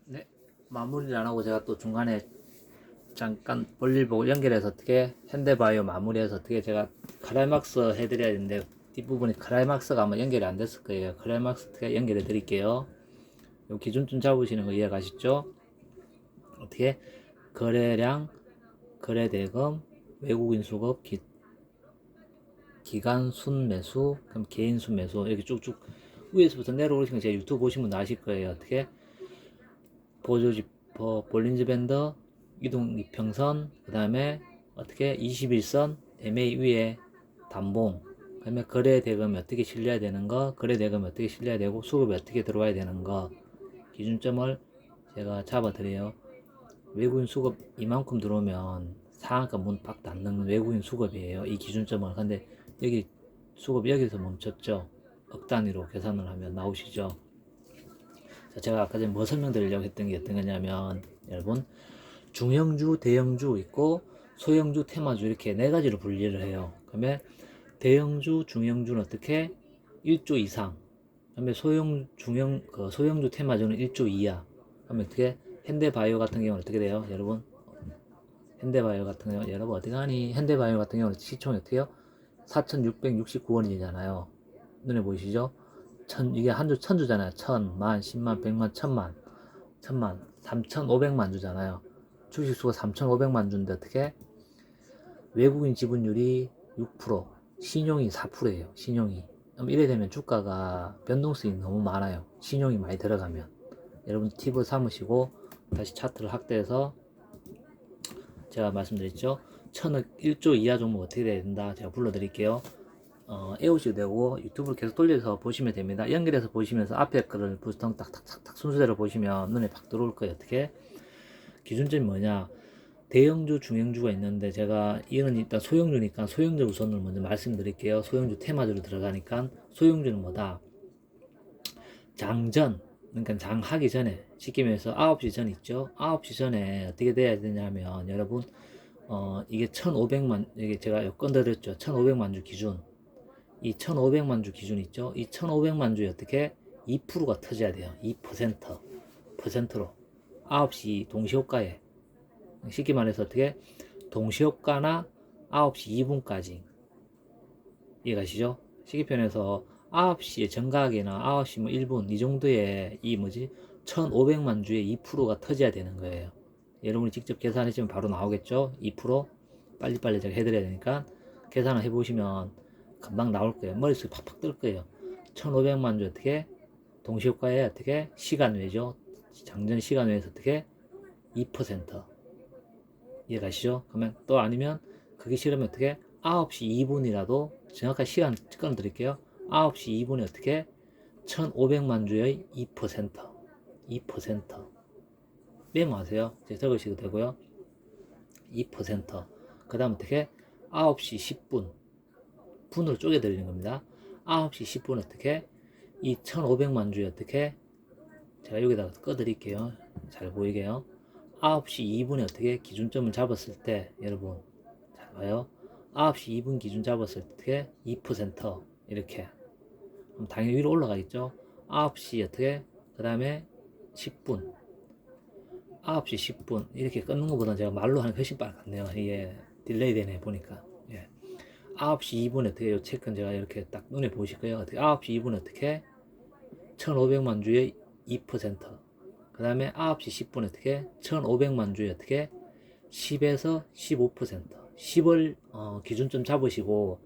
네, 마무리를 안 하고 제가 또 중간에 잠깐 볼일 보고 연결해서 어떻게 현대바이오 마무리해서 어떻게 제가 클라이막스 해드려야 되는데 뒷부분이 클라이막스가 아마 연결이 안 됐을 거예요. 클라이막스 어떻게 연결해 드릴게요. 요 기준점 잡으시는 거 이해가시죠? 어떻게 거래량, 거래대금, 외국인 수급, 기간 순매수, 그럼 개인 순매수 이렇게 쭉쭉 위에서부터 내려오시면 제 유튜브 보시면 아실 거예요. 어떻게 보조지퍼, 볼린저 밴드, 이동 이평선, 그 다음에 어떻게 21선, MA 위에 단봉, 그 다음에 거래 대금이 어떻게 실려야 되는 거, 거래 대금이 어떻게 실려야 되고, 수급이 어떻게 들어와야 되는 거, 기준점을 제가 잡아 드려요. 외국인 수급 이만큼 들어오면 상한가 문 박 닫는 외국인 수급이에요. 이 기준점을. 근데 여기 수급 여기서 멈췄죠. 억 단위로 계산을 하면 나오시죠. 자, 제가 아까 전에 뭐 설명드리려고 했던 게 어떤 거냐면, 여러분, 중형주, 대형주 있고 소형주, 테마주 이렇게 네 가지로 분리를 해요. 그러면 대형주, 중형주는 어떻게 1조 이상, 그다음에 소형주, 테마주는 1조 이하. 그러면 어떻게 현대바이오 같은 경우는 어떻게 돼요, 여러분? 현대바이오 같은 경우 여러분 어떻게 하니? 현대바이오 같은 경우는 시총이 어떻게 해요? 4,669원이잖아요. 눈에 보이시죠? 이게 한 주 천주잖아요. 천, 만, 십만, 백만, 천만, 3,500만 주잖아요. 주식수가 3,500만 주인데 어떻게? 외국인 지분율이 6%, 신용이 4%예요. 신용이. 그럼 이래 되면 주가가 변동성이 너무 많아요. 신용이 많이 들어가면. 여러분 팁을 삼으시고 다시 차트를 확대해서 제가 말씀드렸죠. 1,000억 1조 이하 종목 어떻게 돼야 된다. 제가 불러드릴게요. 에오시도 되고 유튜브를 계속 돌려서 보시면 됩니다. 연결해서 보시면서 앞에 거를 부스통 딱딱딱딱 순서대로 보시면 눈에 팍 들어올 거예요. 어떻게? 기준점이 뭐냐? 대형주, 중형주가 있는데 제가 이거는 일단 소형주니까 소형주 우선을 먼저 말씀드릴게요. 소형주 테마주로 들어가니까 소형주는 뭐다? 장전, 그러니까 장하기 전에 쉽게 말해서 9시 전 있죠? 9시 전에 어떻게 돼야 되냐면 여러분 이게 1,500만, 이게 제가 건드렸죠. 1,500만 주 기준. 이 1,500만 주 기준 있죠? 이 1,500만 주에 어떻게 2%가 터져야 돼요. 2%로 9시 동시효과에, 쉽게 말해서 어떻게 동시효과나 9시 2분까지 이해가시죠? 쉽게 표현해서 9시에 정각이나 9시 뭐 1분 이 정도의 이 뭐지 1,500만 주에 2%가 터져야 되는 거예요. 여러분이 직접 계산하시면 바로 나오겠죠? 2% 빨리빨리 제가 해드려야 되니까 계산을 해보시면 금방 나올 거예요. 머릿속에 팍팍 뜰 거예요. 1,500만 주 어떻게 동시효과에 어떻게 시간 외죠? 장전 시간 외에서 어떻게 2% 이해가시죠? 그러면 또 아니면 그게 싫으면 어떻게 9시 2분이라도 정확한 시간 끊어 드릴게요. 9시 2분에 어떻게 1,500만 주의 2% 메모하세요. 제가 적으시도 되고요. 2%그 다음 어떻게 9시 10분 분으로 쪼개 드리는 겁니다. 9시 10분 어떻게 이 1,500만 주에 어떻게 제가 여기다가 꺼 드릴게요. 잘 보이게요. 9시 2분에 어떻게 기준점을 잡았을 때 여러분 잘 봐요. 9시 2분 기준 잡았을 때 2% 이렇게 그럼 당연히 위로 올라가겠죠. 9시 어떻게 그 다음에 10분 9시 10분 이렇게 끊는 것보다 제가 말로 하는 게 훨씬 빨랐네요. 이게 딜레이 되네 보니까. 예. 9시 2분 어떻게 요 체크는 제가 이렇게 딱 눈에 보실 거예요. 어떻게 9시 2분 어떻게 1,500만 주의 2%그 다음에 9시 10분 어떻게 1,500만 주의 어떻게 10에서 15% 10을 기준점 잡으시고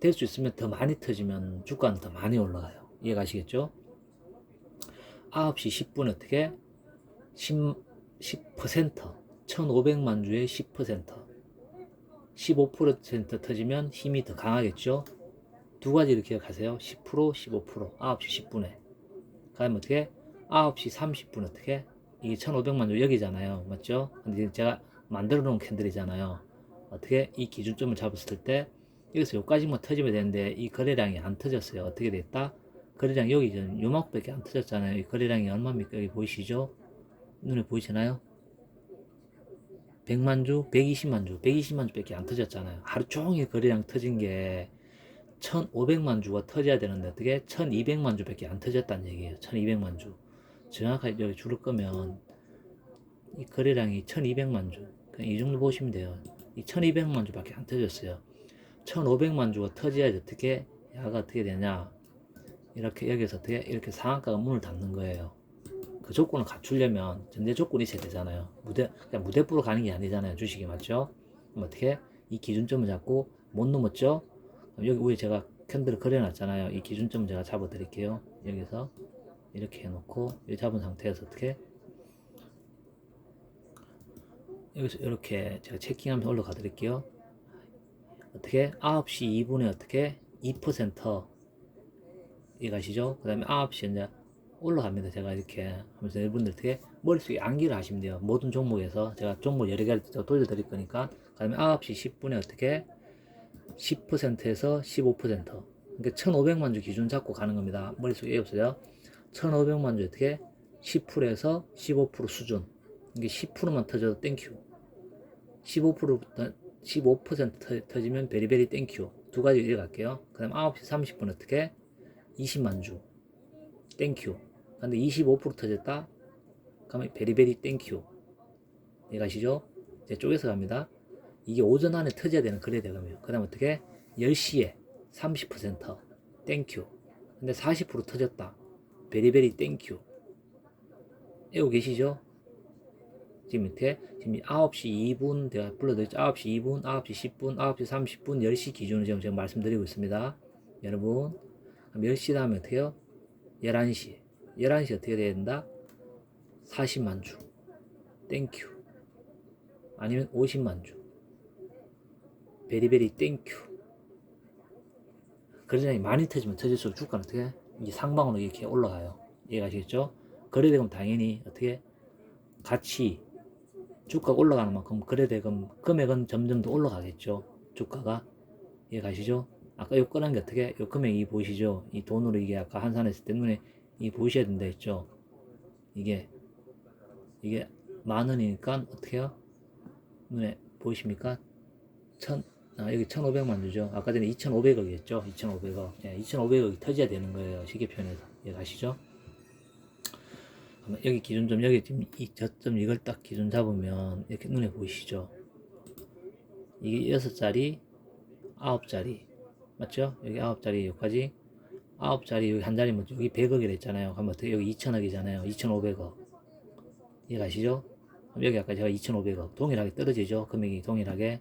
될 수 있으면 더 많이 터지면 주가는 더 많이 올라가요. 이해가시겠죠? 9시 10분 어떻게 10% 1,500만 주의 10% 15% 터지면 힘이 더 강하겠죠? 두 가지를 기억하세요. 10%, 15%, 9시 10분에. 그 다음에 어떻게? 9시 30분 어떻게? 이게 1,500만 주 여기잖아요. 맞죠? 근데 제가 만들어 놓은 캔들이잖아요. 어떻게? 이 기준점을 잡았을 때, 여기서 여기까지만 터지면 되는데, 이 거래량이 안 터졌어요. 어떻게 됐다? 거래량 여기 요만큼밖에 안 터졌잖아요. 이 거래량이 얼마입니까? 여기 보이시죠? 눈에 보이시나요? 100만 주, 120만 주, 120만 주밖에 안 터졌잖아요. 하루 종일 거래량 터진 게 1,500만 주가 터져야 되는데 어떻게 1,200만 주밖에 안 터졌다는 얘기예요. 1,200만 주. 정확하게 여기 줄을 끄면 이 거래량이 1200만 주. 그냥 이 정도 보시면 돼요. 이 1200만 주밖에 안 터졌어요. 1500만 주가 터져야지 어떻게 야가 어떻게 되냐. 이렇게 여기서 어떻게 이렇게 상한가가 문을 닫는 거예요. 그 조건을 갖추려면 전제 조건이 있어야 되잖아요. 그냥 무대포로 가는 게 아니잖아요. 주식이 맞죠? 그럼 어떻게 이 기준점을 잡고 못 넘었죠? 여기 위에 제가 캔들을 그려놨잖아요. 이 기준점을 제가 잡아 드릴게요. 여기서 이렇게 해놓고 이 잡은 상태에서 어떻게 여기서 이렇게 제가 체킹하면서 올라가 드릴게요. 어떻게 9시 2분에 어떻게 2% 이해가시죠? 그 다음에 9시 이제 올라갑니다. 제가 이렇게 하면서 여러분들 어떻게 머릿속에 암기를 하시면 돼요. 모든 종목에서 제가 종목 여러 개를 돌려드릴 거니까. 그 다음에 9시 10분에 어떻게 10%에서 15%. 그러니까 1500만 주 기준 잡고 가는 겁니다. 머릿속에 외우세요. 1500만 주 어떻게 10%에서 15% 수준. 이게 10%만 터져도 땡큐. 15%부터 15% 터지면 베리베리 땡큐. 두 가지 읽어갈게요. 그 다음 9시 30분 어떻게 20만 주 땡큐. 근데 25% 터졌다? 그러면 베리베리 땡큐. 이해가시죠? 이제 쪼개서 갑니다. 이게 오전 안에 터져야 되는 거래 대금이에요. 그 다음 어떻게 10시에 30% 땡큐. 근데 40% 터졌다. 베리베리 땡큐. 알고 계시죠? 지금 밑에 지금 9시 2분 내가 불러드렸죠. 9시 2분, 9시 10분, 9시 30분, 10시 기준으로 지금 제가 말씀드리고 있습니다. 여러분, 그럼 10시 다음에 어떻게 해요? 11시. 11시 어떻게 돼야 된다? 40만 주. 땡큐. 아니면 50만 주. 베리베리 땡큐. 거래량이 많이 터지면 터질수록 주가는 어떻게? 이 상방으로 이렇게 올라가요. 이해가시겠죠? 거래대금 당연히 어떻게? 같이 주가가 올라가는 만큼 거래대금 금액은 점점 더 올라가겠죠. 주가가. 이해가시죠? 아까 요 꺼낸 게 어떻게? 요 금액이 보이시죠? 이 돈으로 이게 아까 환산했을 때 눈에 이 보이셔야 된다 했죠? 이게 10,000원이니까 어떻게 해요? 눈에 보이십니까? 여기 1,500만 주죠. 아까 전에 2,500억이었죠. 2,500억. 예, 2,500억이 터져야 되는 거예요. 쉽게 표현해서. 이해가시죠? 여기 기준점, 여기 지금 이 저점 이걸 딱 기준 잡으면 이렇게 눈에 보이시죠? 이게 6자리, 9자리. 맞죠? 여기 9자리 여기까지. 9자리 여기 한 자리면 여기 100억이라 했잖아요. 그럼 어떻게 여기 2,000억이잖아요. 2,500억. 이해가시죠? 그럼 여기 아까 제가 2,500억. 동일하게 떨어지죠? 금액이 동일하게.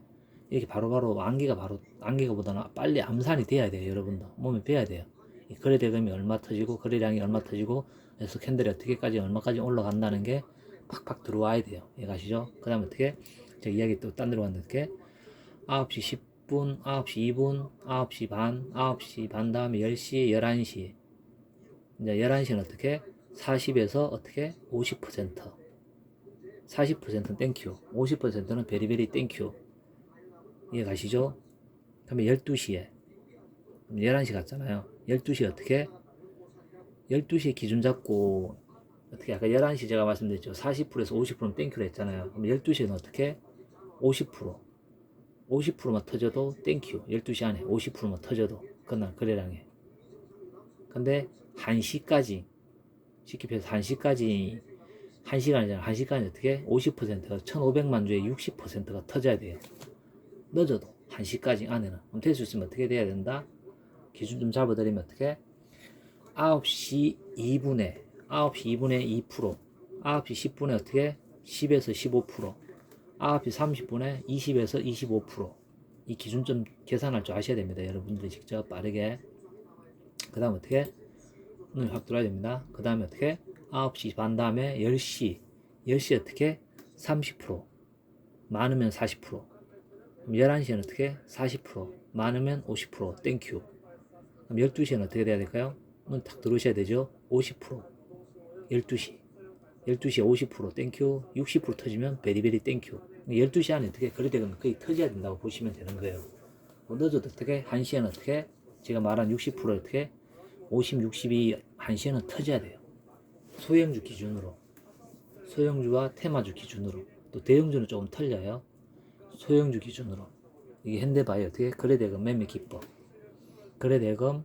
이렇게 바로바로 안개가보다는 빨리 암산이 돼야 돼요. 여러분도 몸에 배야 돼요. 이 거래 대금이 얼마 터지고 거래량이 얼마 터지고 그래서 캔들이 어떻게까지 얼마까지 올라간다는 게 팍팍 들어와야 돼요. 이해가시죠? 그 다음에 어떻게 제가 이야기 또 딴 데로 갔는데 어떻게 9시 10분 9시 2분 9시 반 9시 반 다음에 10시 11시 이제 11시는 어떻게 40에서 어떻게 50% 40%는 땡큐 50%는 베리베리 땡큐. 이해가시죠? 그러면 12시에 11시 갔잖아요. 12시 어떻게? 12시에 기준 잡고 어떻게 아까 11시 제가 말씀드렸죠. 40%에서 50%는 땡큐를 했잖아요. 그럼 12시에는 어떻게? 50% 50%만 터져도 땡큐. 12시 안에 50%만 터져도 그날 거래량에. 근데 1시까지 쉽게 표해서 1시까지 1시간이잖아. 1시간이 어떻게? 50%가 1,500만 주에 60%가 터져야 돼요. 늦어도 1시까지 안에는. 그럼 될 수 있으면 어떻게 돼야 된다? 기준 좀 잡아드리면 어떻게? 9시 2분에 2%, 9시 10분에 어떻게? 10에서 15%, 9시 30분에 20에서 25%. 이 기준점 계산할 줄 아셔야 됩니다. 여러분들이 직접 빠르게. 그 다음 어떻게? 눈이 확 들어야 됩니다. 그 다음에 어떻게? 9시 반 다음에 10시 어떻게? 30%, 많으면 40%. 11시에는 어떻게? 40%, 많으면 50%, 땡큐. 그럼 12시에는 어떻게 돼야 될까요? 눈 탁 들어오셔야 되죠? 50%, 12시. 12시에 50%, 땡큐. 60% 터지면 베리베리 땡큐. 12시 안에 어떻게 거래대금 거의 터져야 된다고 보시면 되는 거예요. 뭐 늦어도 어떻게? 1시에는 어떻게? 제가 말한 60% 어떻게? 50, 60이 1시에는 터져야 돼요. 소형주 기준으로. 소형주와 테마주 기준으로. 또 대형주는 조금 틀려요. 소형주 기준으로. 이게 현대바이오 어떻게? 거래대금 매매 기법. 거래대금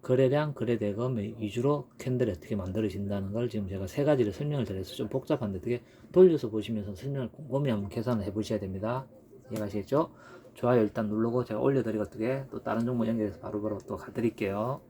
거래량, 거래대금 위주로 캔들이 어떻게 만들어진다는 걸 지금 제가 세 가지를 설명을 드려서 좀 복잡한데 어떻게 돌려서 보시면서 설명을 꼼꼼히 한번 계산을 해 보셔야 됩니다. 이해가시겠죠? 좋아요 일단 누르고 제가 올려드리고 어떻게 또 다른 종목 연결해서 바로바로 또 가드릴게요.